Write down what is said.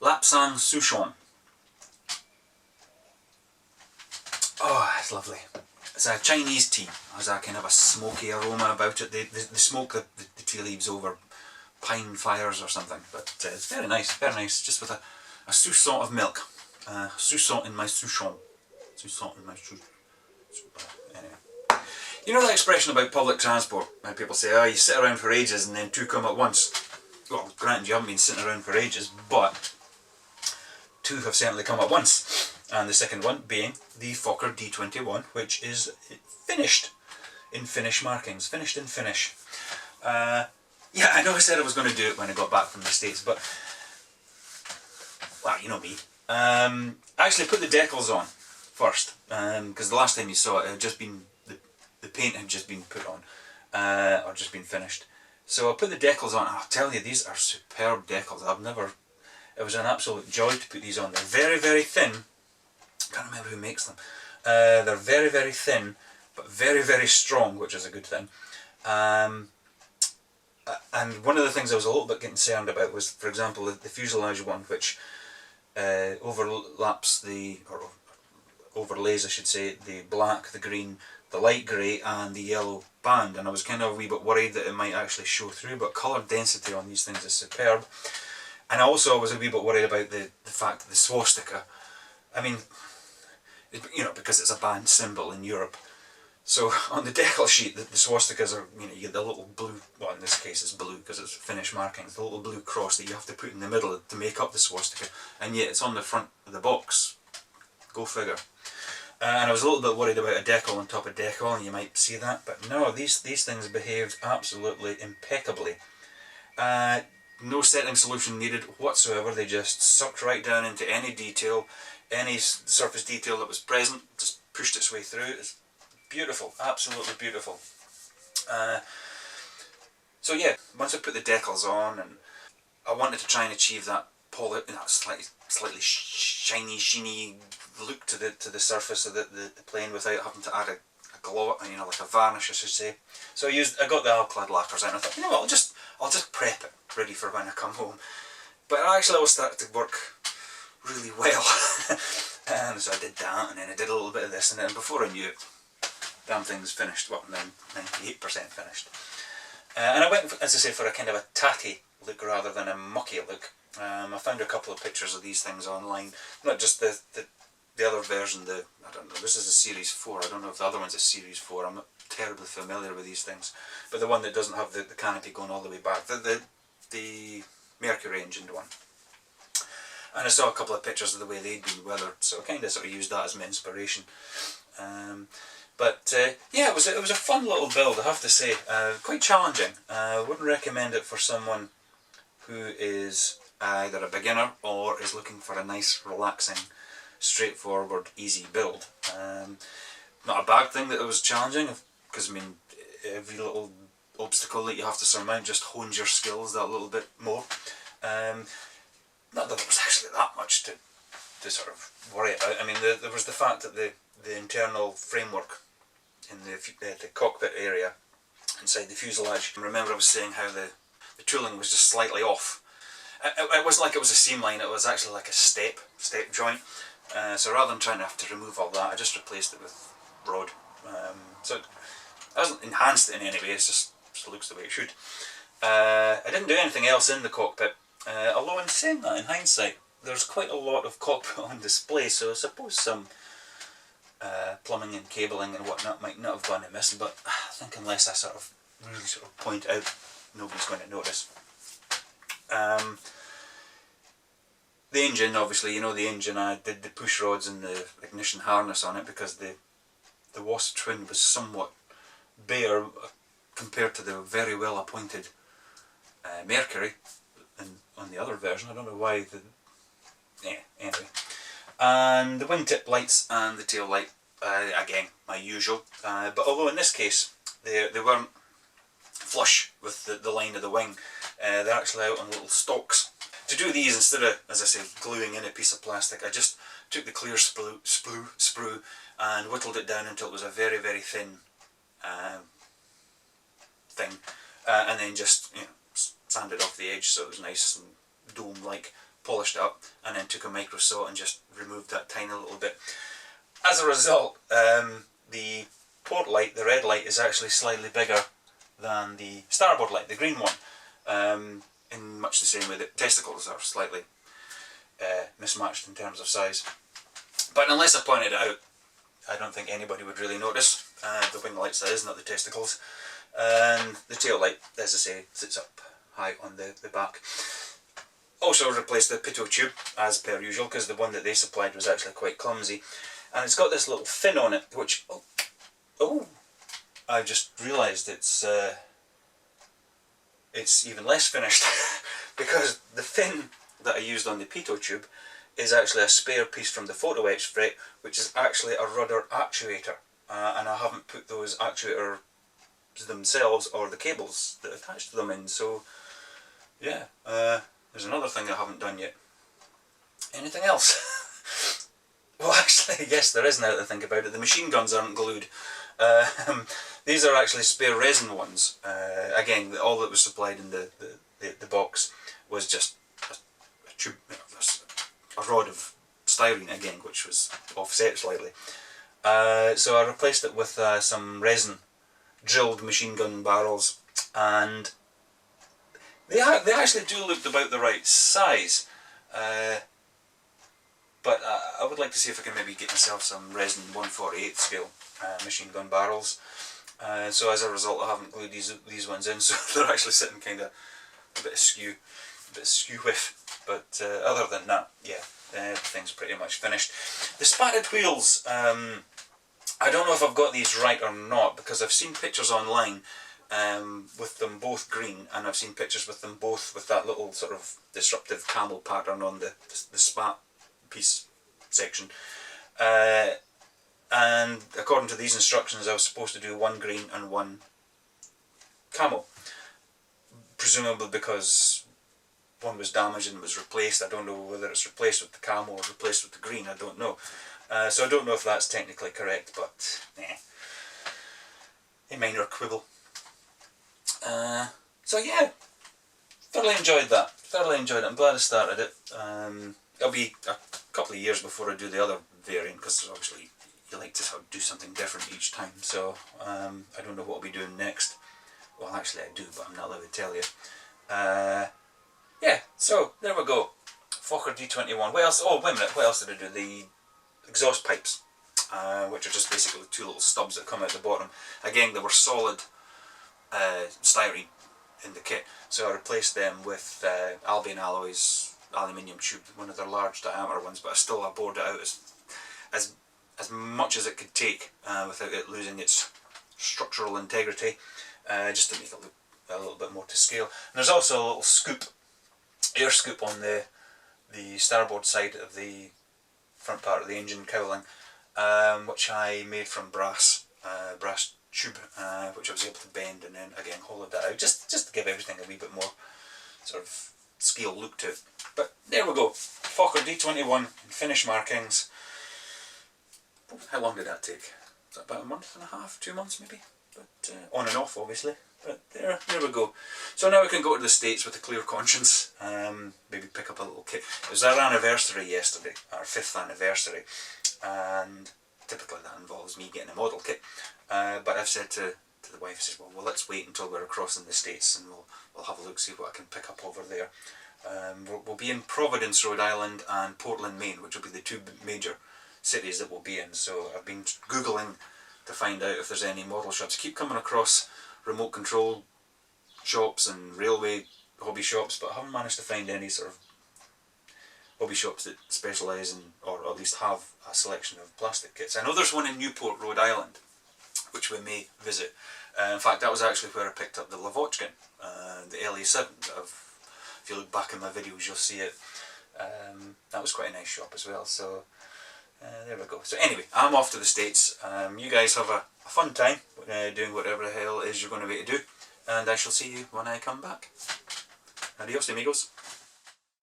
Lapsang Souchong. Oh, it's lovely. It's a Chinese tea. Has a kind of a smoky aroma about it. They smoke the tea leaves over pine fires or something. But it's very nice, just with a soupçon of milk. Soupçon in my souchon. Soupçon in my souchon. Anyway. You know that expression about public transport, when people say, oh, you sit around for ages and then two come at once. Well, granted, you haven't been sitting around for ages, but two have certainly come at once. And the second one being the Fokker d.XXI, which is finished in Finnish markings. Finished in Finnish. Yeah, I know I said I was going to do it when I got back from the States, but, well, you know me. I actually put the decals on first, because the last time you saw it, it had just been, the paint had just been put on, or just been finished. So I put the decals on, and I'll tell you, these are superb decals. It was an absolute joy to put these on. They're very, very thin. I can't remember who makes them. They're very, very thin, but very, very strong, which is a good thing. And one of the things I was a little bit concerned about was, for example, the fuselage one, which overlaps or overlays, I should say, the black, the green, the light grey and the yellow band, and I was kind of a wee bit worried that it might actually show through, but colour density on these things is superb. And also I was a wee bit worried about the fact that the swastika, I mean, you know, because it's a band symbol in Europe. So on the decal sheet, the swastikas are, you know, you get the little blue, well in this case it's blue because it's Finnish markings, the little blue cross that you have to put in the middle to make up the swastika, and yet it's on the front of the box. Go figure. And I was a little bit worried about a decal on top of decal, and you might see that, but no, these things behaved absolutely impeccably. No setting solution needed whatsoever. They just sucked right down into any detail, any surface detail that was present, just pushed its way through. It's beautiful, absolutely beautiful. So yeah, once I put the decals on, and I wanted to try and achieve that slightly shiny, sheeny look to the surface of the plane without having to add a glow, you know, like a varnish, I should say. So I got the Alcladed lacquers out, and I thought, you know what, I'll just prep it ready for when I come home. But it actually all started to work really well. And so I did that, and then I did a little bit of this, and then before I knew it, damn thing's finished. Well, 98% finished. And I went, as I say, for a kind of a tatty look rather than a mucky look. I found a couple of pictures of these things online, not just the other version, I don't know, this is a Series 4, I don't know if the other one's a Series 4, I'm not terribly familiar with these things, but the one that doesn't have the canopy going all the way back, the Mercury engined one. And I saw a couple of pictures of the way they'd been weathered, so I kind of sort of used that as my inspiration. Yeah, it was a fun little build, I have to say, quite challenging. I wouldn't recommend it for someone who is either a beginner or is looking for a nice, relaxing, straightforward, easy build. Not a bad thing that it was challenging, because I mean, every little obstacle that you have to surmount just hones your skills that little bit more. Not that there was actually that much to sort of worry about. I mean, there was the fact that the internal framework in the cockpit area inside the fuselage. Remember I was saying how the tooling was just slightly off. It wasn't like it was a seam line, it was actually like a step joint. So rather than trying to have to remove all that, I just replaced it with rod. So it hasn't enhanced it in any way, it just looks the way it should. I didn't do anything else in the cockpit, although in saying that, in hindsight, there's quite a lot of cockpit on display, so I suppose some plumbing and cabling and whatnot might not have gone amiss, but I think unless I really point out, nobody's going to notice. The engine, obviously, you know the engine, I did the push rods and the ignition harness on it because the Wasp Twin was somewhat bare compared to the very well appointed Mercury on the other version. I don't know why anyway. And the wingtip lights and the tail light, again, my usual, but although in this case they weren't flush with the line of the wing, they're actually out on little stalks. To do these, instead of, as I say, gluing in a piece of plastic, I just took the clear sprue and whittled it down until it was a very, very thin thing, and then just, you know, sanded off the edge so it was nice and dome-like, polished it up, and then took a micro saw and just removed that tiny little bit. As a result, the port light, the red light, is actually slightly bigger than the starboard light, the green one, in much the same way that testicles are slightly mismatched in terms of size. But unless I pointed it out, I don't think anybody would really notice. The wing lights, that is, not the testicles. And the tail light, as I say, sits up high on the back. Also replaced the pitot tube, as per usual, because the one that they supplied was actually quite clumsy. And it's got this little fin on it, which... Oh! I just realised it's even less finished. Because the fin that I used on the pitot tube is actually a spare piece from the photo etch fret, which is actually a rudder actuator. And I haven't put those actuators themselves or the cables that attach to them in, so yeah, there's another thing I haven't done yet. Anything else? Well, actually, yes, there is, now that I think about it. The machine guns aren't glued. These are actually spare resin ones. Again, all that was supplied in the box was just a tube, a rod of styrene again, which was offset slightly. So I replaced it with some resin drilled machine gun barrels, and they actually do look about the right size. But I would like to see if I can maybe get myself some resin 1/48 scale machine gun barrels. So as a result, I haven't glued these ones in, so they're actually sitting kind of a bit askew with. But other than that, yeah, everything's pretty much finished. The spatted wheels, I don't know if I've got these right or not, because I've seen pictures online with them both green, and I've seen pictures with them both with that little sort of disruptive camel pattern on the spat piece section. And according to these instructions, I was supposed to do one green and one camel, presumably because one was damaged and was replaced. I don't know whether it's replaced with the camel or replaced with the green, I don't know. So I don't know if that's technically correct, but a minor quibble. So yeah, thoroughly enjoyed that. Thoroughly enjoyed it. I'm glad I started it. It'll be a couple of years before I do the other variant, because obviously you like to sort of do something different each time. So I don't know what I'll be doing next. Well, actually I do, but I'm not allowed to tell you. Yeah, so there we go. Fokker D.XXI. What else? Oh, wait a minute. What else did I do? The exhaust pipes, which are just basically two little stubs that come out the bottom. Again, they were solid styrene in the kit, so I replaced them with Albion Alloys aluminium tube, one of their large diameter ones, but I bored it out as much as it could take without it losing its structural integrity, just to make it look a little bit more to scale. And there's also a little scoop, air scoop on the starboard side of the front part of the engine cowling, which I made from brass tube, which I was able to bend and then again hollow that out, just to give everything a wee bit more sort of scale look to it. But there we go, Fokker D.XXI Finnish markings. How long did that take? Was that about a month and a half, 2 months maybe? But on and off obviously. But there we go. So now we can go to the States with a clear conscience, maybe pick up a little kit. It was our anniversary yesterday, our 5th anniversary, and typically that involves me getting a model kit. But I've said to the wife, I said, well, let's wait until we're across in the States and we'll have a look, see what I can pick up over there. We'll be in Providence, Rhode Island and Portland, Maine, which will be the two major cities that we'll be in. So I've been Googling to find out if there's any model shops. I keep coming across remote control shops and railway hobby shops, but I haven't managed to find any sort of hobby shops that specialise in, or at least have a selection of plastic kits. I know there's one in Newport, Rhode Island, which we may visit. In fact, that was actually where I picked up the Lavochkin, the LA7. If you look back in my videos, you'll see it. That was quite a nice shop as well. So there we go. So anyway, I'm off to the States. You guys have a fun time doing whatever the hell it is you're going to be able to do, and I shall see you when I come back. Adios amigos.